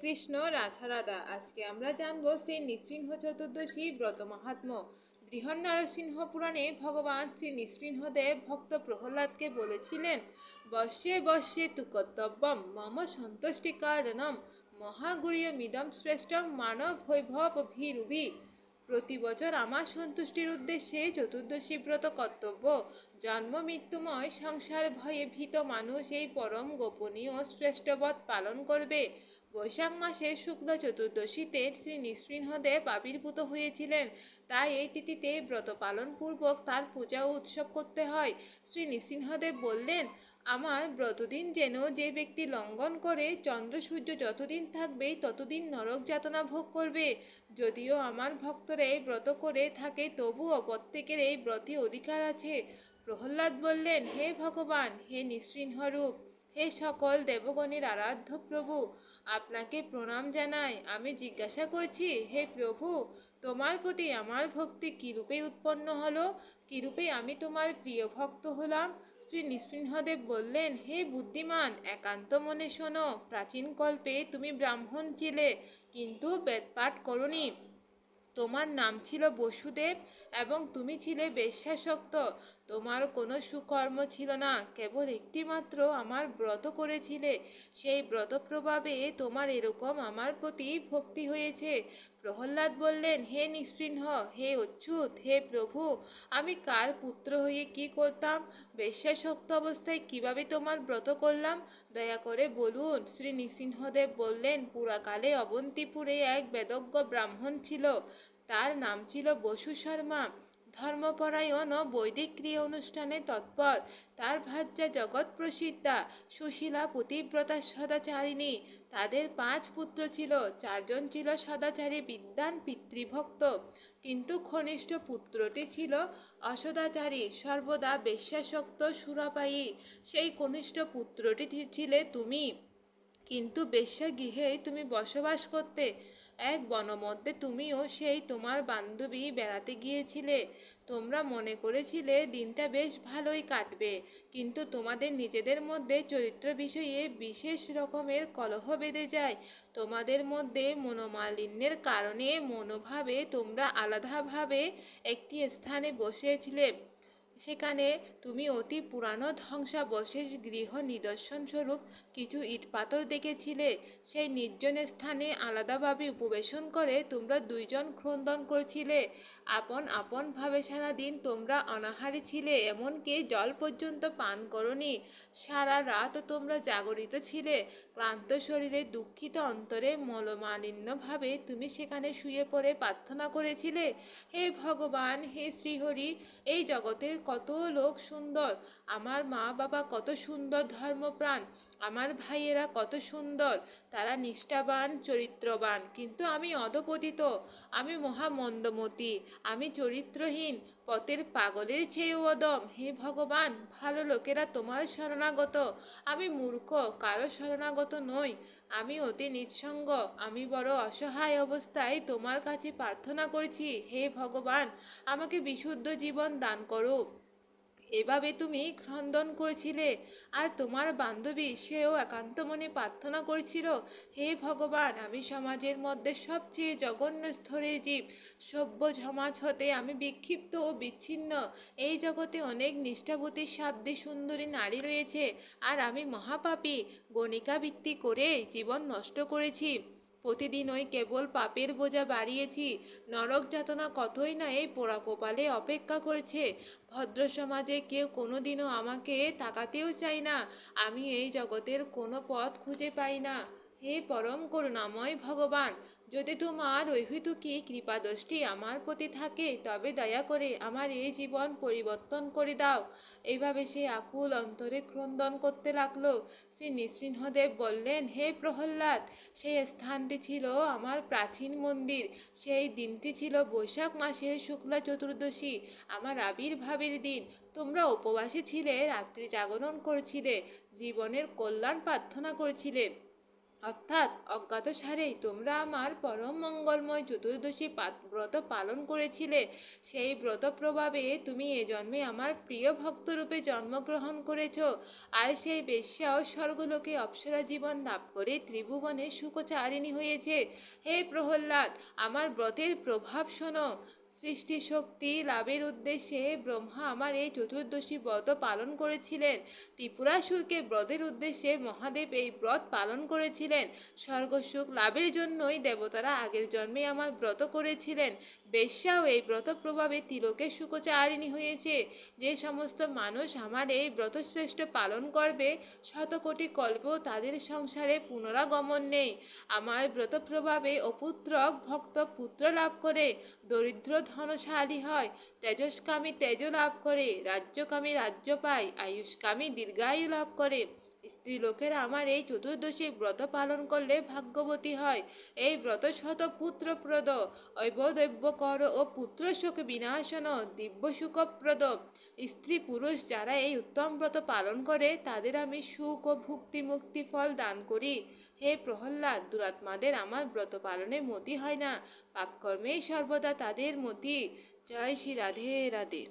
কৃষ্ণ রাধা রাধা। আজকে আমরা জানবো সেই নৃসিংহ চতুর্দশী ব্রত মাহাত্ম্য। বৃহন্নরসিংহ পুরাণে ভগবান শ্রী নৃসিংহদেব ভক্ত প্রহ্লাদকে বলেছিলেন, বর্ষে বর্ষে তু কর্তব্যম মম সন্তুষ্টি কারণম মহাগুড়িয়মিদম শ্রেষ্ঠম মানব বৈভব ভীরুবি। প্রতি বছর আমার সন্তুষ্টির উদ্দেশ্যে চতুর্দশী ব্রত কর্তব্য। জন্ম মৃত্যুময় সংসার ভয়ে ভীত মানুষ এই পরম গোপনীয় শ্রেষ্ঠব্রত পালন করবে। বৈশাখ মাসের শুক্ল চতুর্দশীতে শ্রী নৃসিংহদেব আবির্ভূত হয়েছিলেন, তাই এই তিথিতে ব্রত পালন পূর্বক তার পূজা ও উৎসব করতে হয়। শ্রী নৃসিংহদেব বললেন, আমার ব্রতদিন যেন যে ব্যক্তি লঙ্ঘন করে চন্দ্র সূর্য যতদিন থাকবে ততদিন নরক যাতনা ভোগ করবে। যদিও আমার ভক্তরা এই ব্রত করে থাকে, তবুও প্রত্যেকের এই ব্রতে অধিকার আছে। প্রহ্লাদ বললেন, হে ভগবান, হে নৃসিংহরূপ, হে সকল দেবগণের আরাধ্য প্রভু, আপনাকে প্রণাম জানাই। আমি জিজ্ঞাসা করছি, হে প্রভু, তোমার প্রতি আমার ভক্তি কীরূপে উৎপন্ন হলো? কীরূপে আমি তোমার প্রিয় ভক্ত হলাম? শ্রী নৃসিংহদেব বললেন, হে বুদ্ধিমান, একান্ত মনে শোনো। প্রাচীন কল্পে তুমি ব্রাহ্মণ ছিলে, কিন্তু বেদপাঠ করনি। তোমার নাম ছিল বসুদেব এবং তুমি ছিলে বেশ্যাসক্ত। তোমার কোনো সুকর্ম ছিল না, কেবল একটিমাত্র আমার ব্রত করেছিলে। সেই ব্রত প্রভাবে তোমার এরকম আমার প্রতি ভক্তি হয়েছে। প্রহ্লাদ বললেন, হে নৃসিংহ, হে অচ্যুত, হে প্রভু, আমি কার পুত্র হয়ে কি করতাম? বেশ্যাসক্ত অবস্থায় কিভাবে তোমার ব্রত করলাম? দয়া করে বলুন। শ্রী নৃসিংহদেব বললেন, পুরাকালে অবন্তিপুরে এক বেদজ্ঞ ব্রাহ্মণ ছিল। তার নাম ছিল বসু শর্মা। ধর্মপরায়ণ ও বৈদিক ক্রিয়া অনুষ্ঠানে তৎপর। তার ভার্যা জগৎ প্রসিদ্ধা, সুশীলা, পতিব্রতা, সদাচারিণী। তাদের 5 পুত্র ছিল। 4 জন ছিল সদাচারী, বিদ্বান, পিতৃভক্ত, কিন্তু কনিষ্ঠ পুত্রটি ছিল অসদাচারী, সর্বদা বেশ্যাসক্ত, সুরাপায়ী। সেই কনিষ্ঠ পুত্রটি ছিলে তুমি, কিন্তু বেশ্যাগৃহেই তুমি বসবাস করতে। এক বনমধ্যে তুমিও সেই তোমার বান্ধবী বেড়াতে গিয়েছিলে। তোমরা মনে করেছিলে দিনটা বেশ ভালোই কাটবে, কিন্তু তোমাদের নিজেদের মধ্যে চরিত্র বিষয়ে বিশেষ রকমের কলহ বেঁধে যায়। তোমাদের মধ্যে মনোমালিন্যের কারণে মনোভাবে তোমরা আলাদাভাবে একটি স্থানে বসেছিলে। সেখানে তুমি অতি পুরানো ধ্বংসাবশেষ গৃহ নিদর্শন স্বরূপ কিছু ইট পাথর দেখেছিলে। সেই নির্জন স্থানে আলাদাভাবে উপবেশন করে তোমরা 2 জন ক্রন্দন করছিলে। আপন আপনভাবে সারাদিন তোমরা অনাহারী ছিলে, এমনকি জল পর্যন্ত পান করনি। সারা রাত তোমরা জাগরিত ছিলে। ক্লান্ত শরীরে, দুঃখিত অন্তরে, মলমালিন্যভাবে তুমি সেখানে শুয়ে পড়ে প্রার্থনা করেছিলে, হে ভগবান, হে শ্রীহরি, এই জগতের কত লোক সুন্দর। আমার মা বাবা কত সুন্দর ধর্মপ্রাণ, আমার ভাইয়েরা কত সুন্দর, তারা নিষ্ঠাবান, চরিত্রবান, কিন্তু আমি অধপতিত, আমি মহামন্দমতি, আমি চরিত্রহীন, পথের পাগলের চেয়েও অদম। হে ভগবান, ভালো লোকেরা তোমার শরণাগত, আমি মূর্খ, কারো শরণাগত নই। আমি অতি নিঃসঙ্গ, আমি বড় অসহায় অবস্থায় তোমার কাছে প্রার্থনা করছি, হে ভগবান, আমাকে বিশুদ্ধ জীবন দান করো। এভাবে তুমি ক্রন্দন করছিলে। আর তোমার বান্ধবী, সেও একান্ত মনে প্রার্থনা করছিল, হে ভগবান, আমি সমাজের মধ্যে সবচেয়ে জঘন্য স্তরের জীব। সভ্য সমাজ হতে আমি বিক্ষিপ্ত ও বিচ্ছিন্ন। এই জগতে অনেক নিষ্ঠাবতী, সাধ্বী, সুন্দরী নারী রয়েছে, আর আমি মহাপাপী, গণিকাবৃত্তি করে জীবন নষ্ট করেছি। প্রতিদিন ওই কেবল পাপের বোঝা বাড়িয়েছি। নরক যাতনা কতই না এই পোড়া কপালে অপেক্ষা করছে। ভদ্র সমাজে কেউ কোনোদিনও আমাকে তাকাতেও চায় না। আমি এই জগতের কোনো পথ খুঁজে পাই না। হে পরম করুণাময় ভগবান, যদি তোমার ঐহিতুকী কৃপাদৃষ্টি আমার প্রতি থাকে, তবে দয়া করে আমার এই জীবন পরিবর্তন করে দাও। এইভাবে সে আকুল অন্তরে ক্রন্দন করতে লাগলো। শ্রী নৃসিংহদেব বললেন, হে প্রহ্লাদ, সেই স্থানটি ছিল আমার প্রাচীন মন্দির। সেই দিনটি ছিল বৈশাখ মাসের শুক্লা চতুর্দশী, আমার আবির্ভাবের দিন। তোমরা উপবাসী ছিলে, রাত্রি জাগরণ করছিলে, জীবনের কল্যাণ প্রার্থনা করছিলে। অর্থাৎ অজ্ঞাতসারেই তোমরা আমার পরম মঙ্গলময় চতুর্দশী ব্রত পালন করেছিলে। সেই ব্রত প্রভাবে তুমি এ জন্মে আমার প্রিয় ভক্তরূপে জন্মগ্রহণ করেছ। আর সেই বেশ্যাও স্বর্গলোকে অপ্সরা জীবন লাভ করে ত্রিভুবনে সুখচারিণী হয়েছে। হে প্রহ্লাদ, আমার ব্রতের প্রভাব শোনো। সৃষ্টি শক্তি লাভের উদ্দেশ্যে ব্রহ্মা আমার এই চতুর্দশী ব্রত পালন করেছিলেন। ত্রিপুরাসুরকে ব্রতের উদ্দেশ্যে মহাদেব এই ব্রত পালন করেছিলেন। স্বর্গসুখ লাভের জন্যই দেবতারা আগের জন্মে আমার ব্রত করেছিলেন। বেশ্যাও এই ব্রত প্রভাবে তিলকে সুখচারিণী হয়েছে। যে সমস্ত মানুষ আমার এই ব্রতশ্রেষ্ঠ পালন করবে, শতকোটি কল্প তাদের সংসারে পুনরাগমন নেই। আমার ব্রত প্রভাবে অপুত্রক ভক্ত পুত্র লাভ করে, দরিদ্র ধনশালী হয়, তেজস্কামী তেজ লাভ করে, রাজ্যকামী রাজ্য পায়, আয়ুষ্কামী দীর্ঘায়ু লাভ করে। স্ত্রীলোকেরা আমার এই চতুর্দশী ব্রত পালন করলে ভাগ্যবতী হয়। এই ব্রত শত পুত্রপ্রদ, ঐবদৈব্যকর ও পুত্র শোক বিনাশন, দিব্য সুখপ্রদ। স্ত্রী পুরুষ যারা এই উত্তম ব্রত পালন করে তাদের আমি সুখ ও ভুক্তি মুক্তি ফল দান করি। হে প্রহ্লাদ, দুরাত্মাদের আমার ব্রত পালনে মতি হয় না, পাপকর্মেই সর্বদা তাদের মতি। জয় শ্রী রাধে রাধে।